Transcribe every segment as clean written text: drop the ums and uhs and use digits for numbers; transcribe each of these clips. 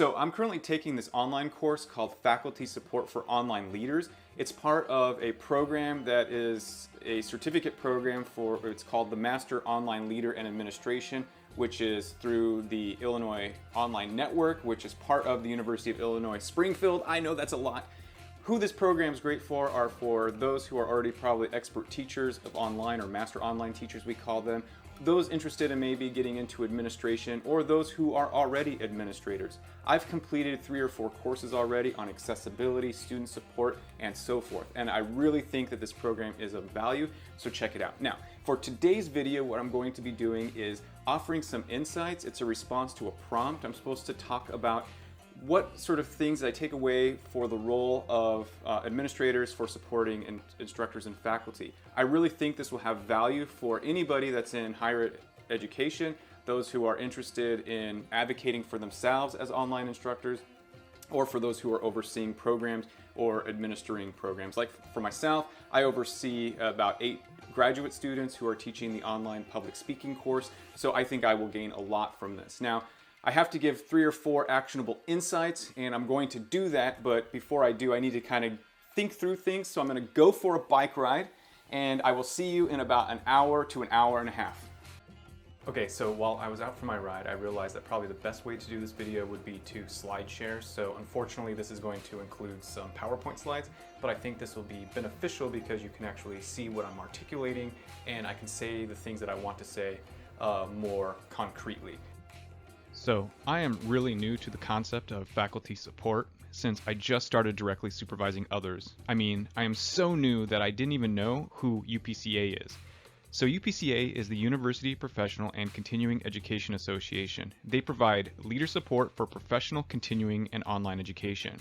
So I'm currently taking this online course called Faculty Support for Online Leaders. It's part of a program that is a certificate program it's called the Master Online Leader and Administration, which is through the Illinois Online Network, which is part of the University of Illinois Springfield. I know that's a lot. Who this program is great for are for those who are already probably expert teachers of online, or master online teachers we call them, those interested in maybe getting into administration, or those who are already administrators. I've completed 3 or 4 courses already on accessibility, student support, and so forth. And I really think that this program is of value, so check it out. Now, for today's video, what I'm going to be doing is offering some insights. It's a response to a prompt. I'm supposed to talk about what sort of things I take away for the role of administrators for supporting instructors and faculty. I really think this will have value for anybody that's in higher education, those who are interested in advocating for themselves as online instructors, or for those who are overseeing programs or administering programs. Like for myself, I oversee about 8 graduate students who are teaching the online public speaking course, so I think I will gain a lot from this. Now, I have to give 3 or 4 actionable insights, and I'm going to do that, but before I do, I need to kind of think through things, so I'm going to go for a bike ride, and I will see you in about an hour to an hour and a half. Okay, so while I was out for my ride, I realized that probably the best way to do this video would be to slide share. So unfortunately, this is going to include some PowerPoint slides, but I think this will be beneficial because you can actually see what I'm articulating, and I can say the things that I want to say more concretely. So I am really new to the concept of faculty support since I just started directly supervising others. I mean, I am so new that I didn't even know who UPCEA is. So UPCEA is the University Professional and Continuing Education Association. They provide leader support for professional, continuing, and online education.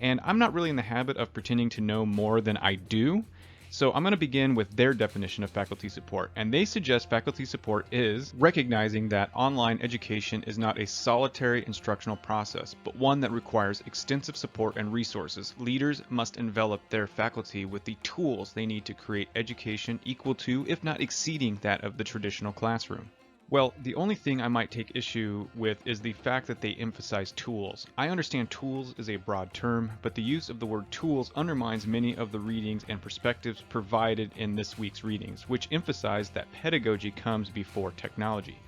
And I'm not really in the habit of pretending to know more than I do. So I'm going to begin with their definition of faculty support, and they suggest faculty support is recognizing that online education is not a solitary instructional process, but one that requires extensive support and resources. Leaders must envelop their faculty with the tools they need to create education equal to, if not exceeding, that of the traditional classroom. Well, the only thing I might take issue with is the fact that they emphasize tools. I understand tools is a broad term, but the use of the word tools undermines many of the readings and perspectives provided in this week's readings, which emphasize that pedagogy comes before technology.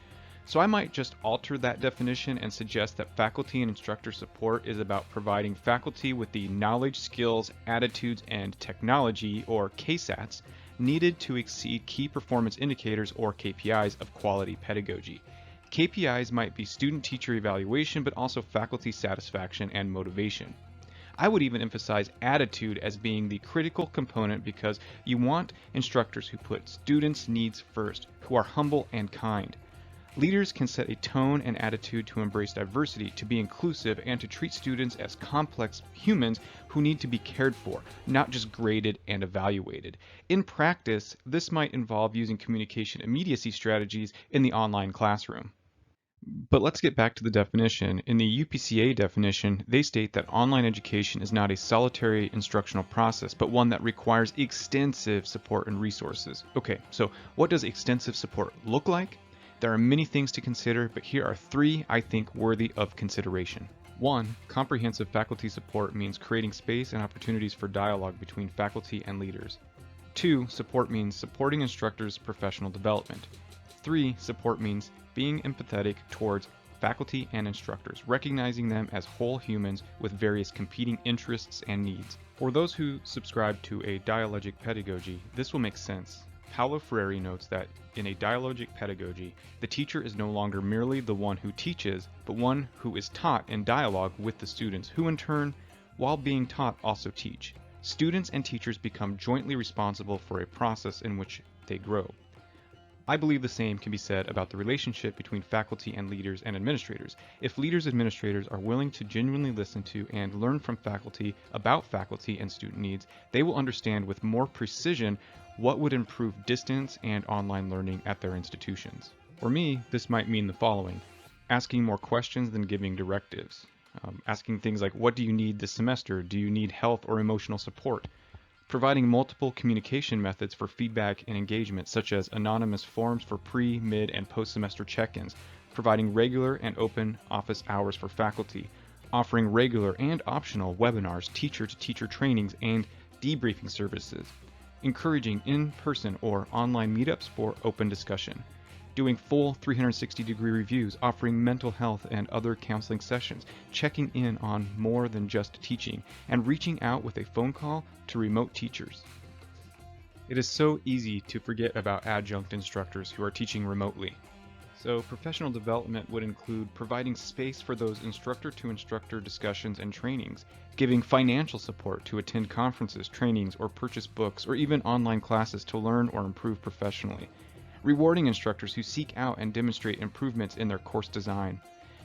So I might just alter that definition and suggest that faculty and instructor support is about providing faculty with the knowledge, skills, attitudes, and technology, or KSATs, needed to exceed key performance indicators, or KPIs, of quality pedagogy. KPIs might be student-teacher evaluation, but also faculty satisfaction and motivation. I would even emphasize attitude as being the critical component, because you want instructors who put students' needs first, who are humble and kind. Leaders can set a tone and attitude to embrace diversity, to be inclusive, and to treat students as complex humans who need to be cared for, not just graded and evaluated. In practice, this might involve using communication immediacy strategies in the online classroom. But let's get back to the definition. In the UPCEA definition, they state that online education is not a solitary instructional process, but one that requires extensive support and resources. Okay, so what does extensive support look like? There are many things to consider, but here are 3 I think worthy of consideration. 1. Comprehensive faculty support means creating space and opportunities for dialogue between faculty and leaders. 2. Support means supporting instructors' professional development. 3. Support means being empathetic towards faculty and instructors, recognizing them as whole humans with various competing interests and needs. For those who subscribe to a dialogic pedagogy, this will make sense. Paulo Freire notes that in a dialogic pedagogy, the teacher is no longer merely the one who teaches, but one who is taught in dialogue with the students, who in turn, while being taught, also teach. Students and teachers become jointly responsible for a process in which they grow. I believe the same can be said about the relationship between faculty and leaders and administrators. If leaders and administrators are willing to genuinely listen to and learn from faculty about faculty and student needs, they will understand with more precision what would improve distance and online learning at their institutions. For me, this might mean the following: asking more questions than giving directives. Asking things like, what do you need this semester? Do you need health or emotional support? Providing multiple communication methods for feedback and engagement, such as anonymous forms for pre, mid, and post-semester check-ins. providing regular and open office hours for faculty, offering regular and optional webinars, teacher-to-teacher trainings, and debriefing services, encouraging in-person or online meetups for open discussion, doing full 360-degree reviews, offering mental health and other counseling sessions, checking in on more than just teaching, and reaching out with a phone call to remote teachers. It is so easy to forget about adjunct instructors who are teaching remotely. So professional development would include providing space for those instructor-to-instructor discussions and trainings, giving financial support to attend conferences, trainings, or purchase books, or even online classes to learn or improve professionally, rewarding instructors who seek out and demonstrate improvements in their course design,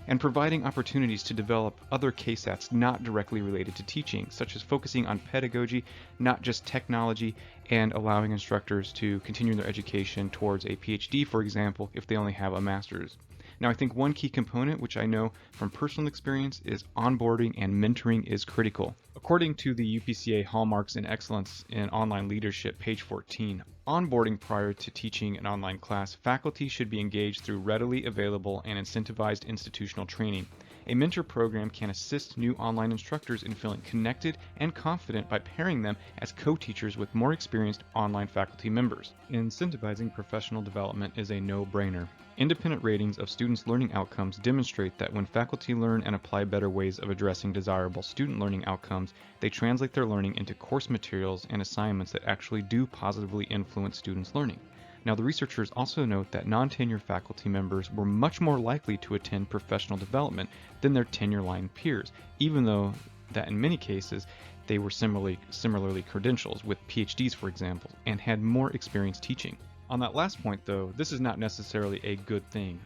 and providing opportunities to develop other KSATs not directly related to teaching, such as focusing on pedagogy, not just technology, and allowing instructors to continue their education towards a PhD, for example, if they only have a master's. Now, I think one key component, which I know from personal experience, is onboarding and mentoring is critical. According to the UPCEA Hallmarks in Excellence in Online Leadership, page 14, onboarding prior to teaching an online class, faculty should be engaged through readily available and incentivized institutional training. A mentor program can assist new online instructors in feeling connected and confident by pairing them as co-teachers with more experienced online faculty members. Incentivizing professional development is a no-brainer. Independent ratings of students' learning outcomes demonstrate that when faculty learn and apply better ways of addressing desirable student learning outcomes, they translate their learning into course materials and assignments that actually do positively influence students' learning. Now, the researchers also note that non-tenure faculty members were much more likely to attend professional development than their tenure-line peers, even though that in many cases they were similarly credentials with PhDs, for example, and had more experience teaching. On that last point, though, this is not necessarily a good thing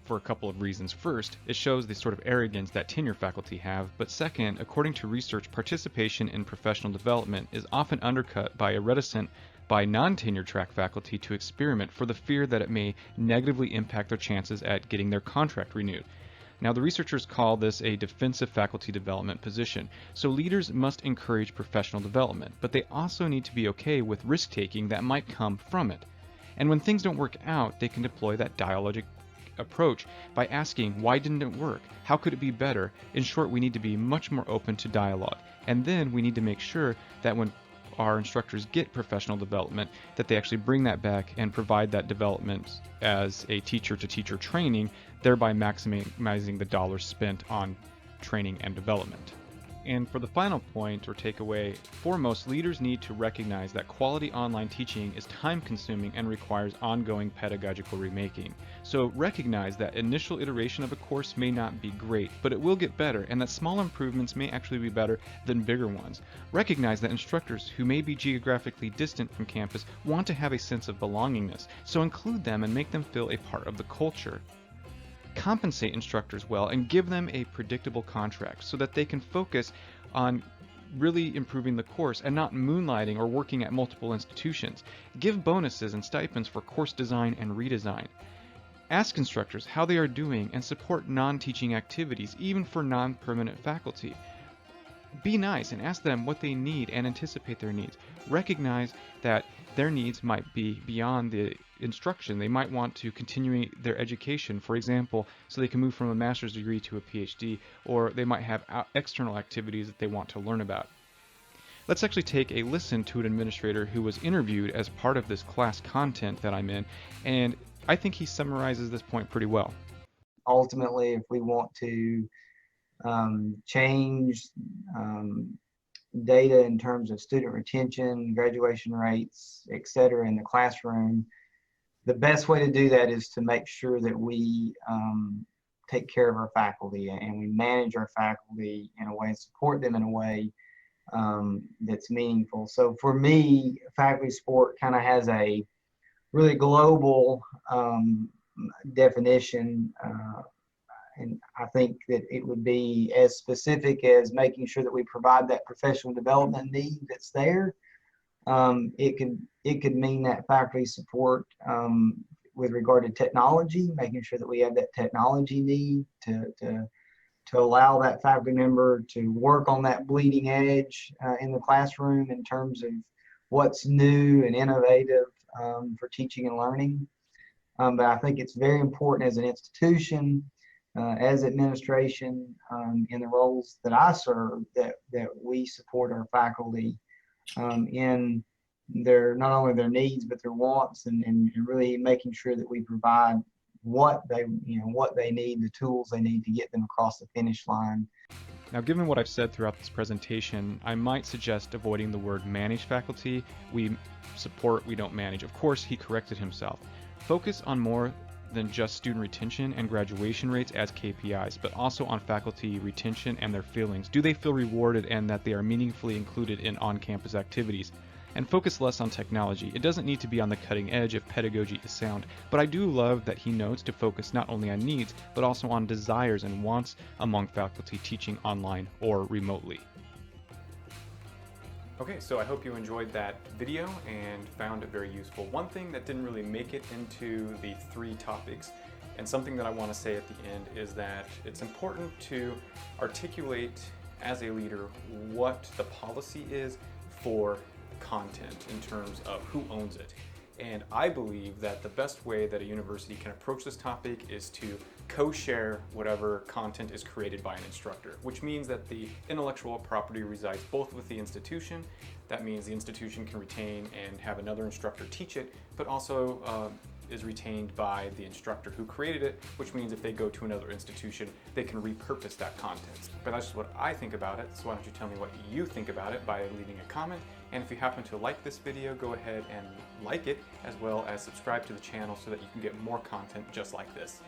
for a couple of reasons. First, it shows the sort of arrogance that tenure faculty have, but second, according to research, participation in professional development is often undercut by a reticent by non-tenure track faculty to experiment for the fear that it may negatively impact their chances at getting their contract renewed. Now, the researchers call this a defensive faculty development position, so leaders must encourage professional development, but they also need to be okay with risk-taking that might come from it. And when things don't work out, they can deploy that dialogic approach by asking, why didn't it work? How could it be better? In short, we need to be much more open to dialogue. And then we need to make sure that when our instructors get professional development, that they actually bring that back and provide that development as a teacher-to-teacher training, thereby maximizing the dollars spent on training and development. And for the final point or takeaway, foremost, leaders need to recognize that quality online teaching is time-consuming and requires ongoing pedagogical remaking. So recognize that initial iteration of a course may not be great, but it will get better, and that small improvements may actually be better than bigger ones. Recognize that instructors who may be geographically distant from campus want to have a sense of belongingness, so include them and make them feel a part of the culture. Compensate instructors well and give them a predictable contract so that they can focus on really improving the course and not moonlighting or working at multiple institutions. Give bonuses and stipends for course design and redesign. Ask instructors how they are doing and support non-teaching activities, even for non-permanent faculty. Be nice and ask them what they need and anticipate their needs. Recognize that their needs might be beyond the instruction. They might want to continue their education, for example, so they can move from a master's degree to a PhD, or they might have external activities that they want to learn about. Let's actually take a listen to an administrator who was interviewed as part of this class content that I'm in, and I think he summarizes this point pretty well. Ultimately, if we want to change data in terms of student retention, graduation rates, etc. in the classroom, the best way to do that is to make sure that we take care of our faculty and we manage our faculty in a way and support them in a way that's meaningful. So for me, faculty support kind of has a really global definition, and I think that it would be as specific as making sure that we provide that professional development need that's there. It could mean that faculty support with regard to technology, making sure that we have that technology need to allow that faculty member to work on that bleeding edge in the classroom in terms of what's new and innovative for teaching and learning. But I think it's very important as an institution, as administration, in the roles that I serve, that we support our faculty in their, not only their needs but their wants, and really making sure that we provide what they need, the tools they need to get them across the finish line. Now, given what I've said throughout this presentation, I might suggest avoiding the word manage faculty. We support, we don't manage. Of course, he corrected himself. Focus on more than just student retention and graduation rates as KPIs, but also on faculty retention and their feelings. Do they feel rewarded and that they are meaningfully included in on-campus activities? And focus less on technology. It doesn't need to be on the cutting edge if pedagogy is sound, but I do love that he notes to focus not only on needs, but also on desires and wants among faculty teaching online or remotely. Okay, so I hope you enjoyed that video and found it very useful. One thing that didn't really make it into the 3 topics, and something that I want to say at the end, is that it's important to articulate as a leader what the policy is for content in terms of who owns it. And I believe that the best way that a university can approach this topic is to co-share whatever content is created by an instructor, which means that the intellectual property resides both with the institution. That means the institution can retain and have another instructor teach it, but also is retained by the instructor who created it, which means if they go to another institution, they can repurpose that content. But that's just what I think about it, so why don't you tell me what you think about it by leaving a comment. And if you happen to like this video, go ahead and like it, as well as subscribe to the channel so that you can get more content just like this.